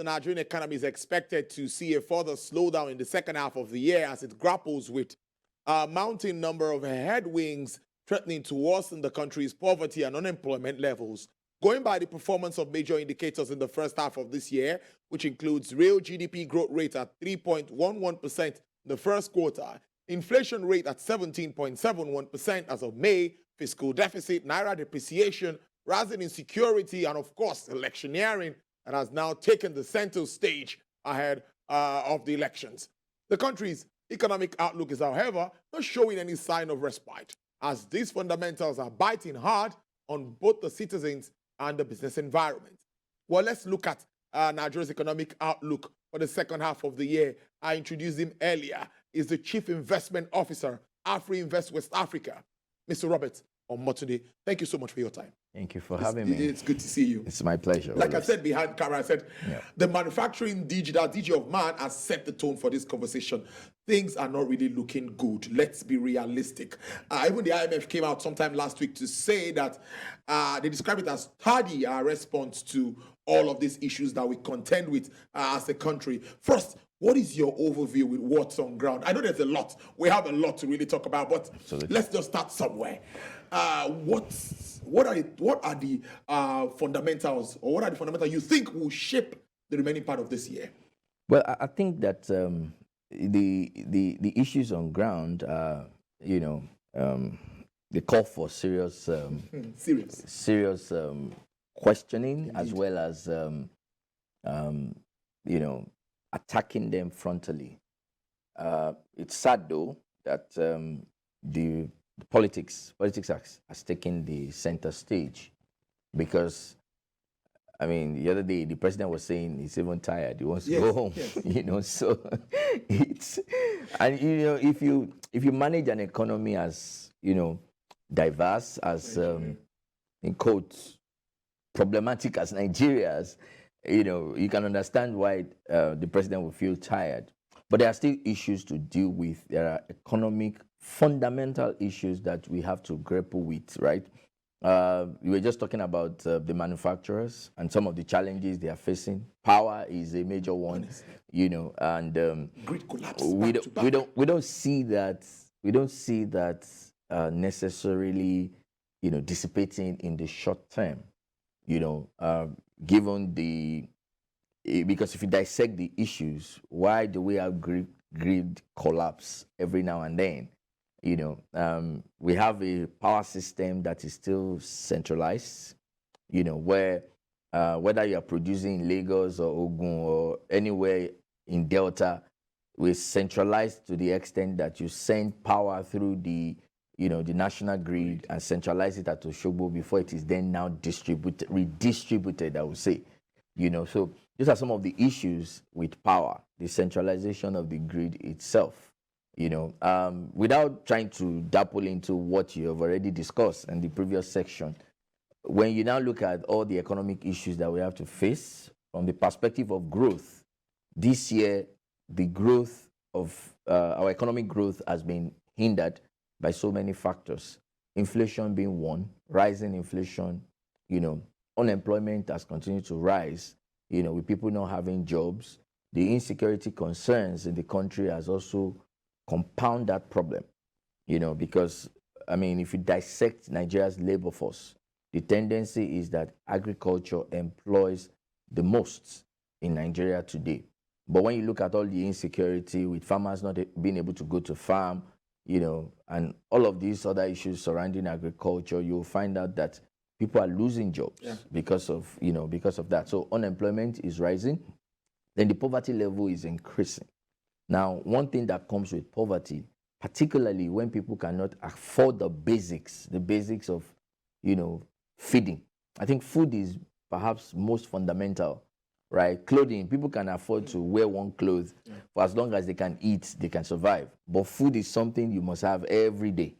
the Nigerian economy is expected to see a further slowdown in the second half of the year as it grapples with a mounting number of headwinds threatening to worsen the country's poverty and unemployment levels. Going by the performance of major indicators in the first half of this year, which includes real GDP growth rate at 3.11% in the first quarter, inflation rate at 17.71% as of May, fiscal deficit, naira depreciation, rising insecurity, and of course, electioneering that has now taken the center stage ahead of the elections. The country's economic outlook is, however, not showing any sign of respite, as these fundamentals are biting hard on both the citizens and the business environment. Well, let's look at Nigeria's economic outlook for the second half of the year. I introduced him earlier. He's the Chief Investment Officer, AfriInvest West Africa, Mr. Robert Omotunde. Thank you so much for your time. Thank you for having me. It's good to see you. It's my pleasure. Like I said behind camera, I said, the manufacturing DG of man has set the tone for this conversation. Things are not really looking good. Let's be realistic. Even the IMF came out sometime last week to say that they describe it as tardy response to all of these issues that we contend with as a country. First, what is your overview with what's on ground? I know there's a lot. We have a lot to really talk about, but let's just start somewhere. What are the fundamentals, or what are the fundamentals you think will shape the remaining part of this year? Well, I think that the issues on ground, they call for serious questioning, as well as attacking them frontally. It's sad though that the politics has taken the center stage, because I mean, the other day the president was saying he's even tired, he wants to go home. Yes. So it's, and if you manage an economy as diverse, as in quotes, problematic as Nigeria's, you can understand why the president will feel tired. But there are still issues to deal with. There are economic fundamental issues that we have to grapple with, right? We were just talking about the manufacturers and some of the challenges they are facing. Power is a major one, and grid collapse. We don't see that necessarily, dissipating in the short term. Given because if you dissect the issues, why do we have grid collapse every now and then? We have a power system that is still centralized, where whether you are producing in Lagos or Ogun or anywhere in Delta, we're centralized to the extent that you send power through the national grid and centralize it at Oshogbo before it is then now redistributed, I would say. So these are some of the issues with power, the centralization of the grid itself. Without trying to dabble into what you have already discussed in the previous section, when you now look at all the economic issues that we have to face from the perspective of growth, this year, the growth of our economic growth has been hindered by so many factors. Inflation being one, rising inflation, unemployment has continued to rise, with people not having jobs. The insecurity concerns in the country has also compound that problem, because, I mean, if you dissect Nigeria's labor force, the tendency is that agriculture employs the most in Nigeria today. But when you look at all the insecurity with farmers not being able to go to farm, and all of these other issues surrounding agriculture, you'll find out that people are losing jobs because of that. So unemployment is rising, then the poverty level is increasing. Now, one thing that comes with poverty, particularly when people cannot afford the basics of, feeding. I think food is perhaps most fundamental, right? Clothing, people can afford to wear one clothes for as long as they can eat, they can survive. But food is something you must have every day.